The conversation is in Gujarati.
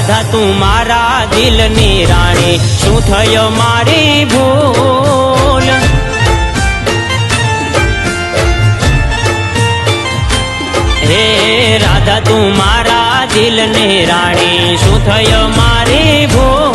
રાધા તું મારા દિલની રાણી, શું થયો મારી ભૂલ? હે રાધા તું મારા દિલની રાણી, શું થયો મારી ભૂલ?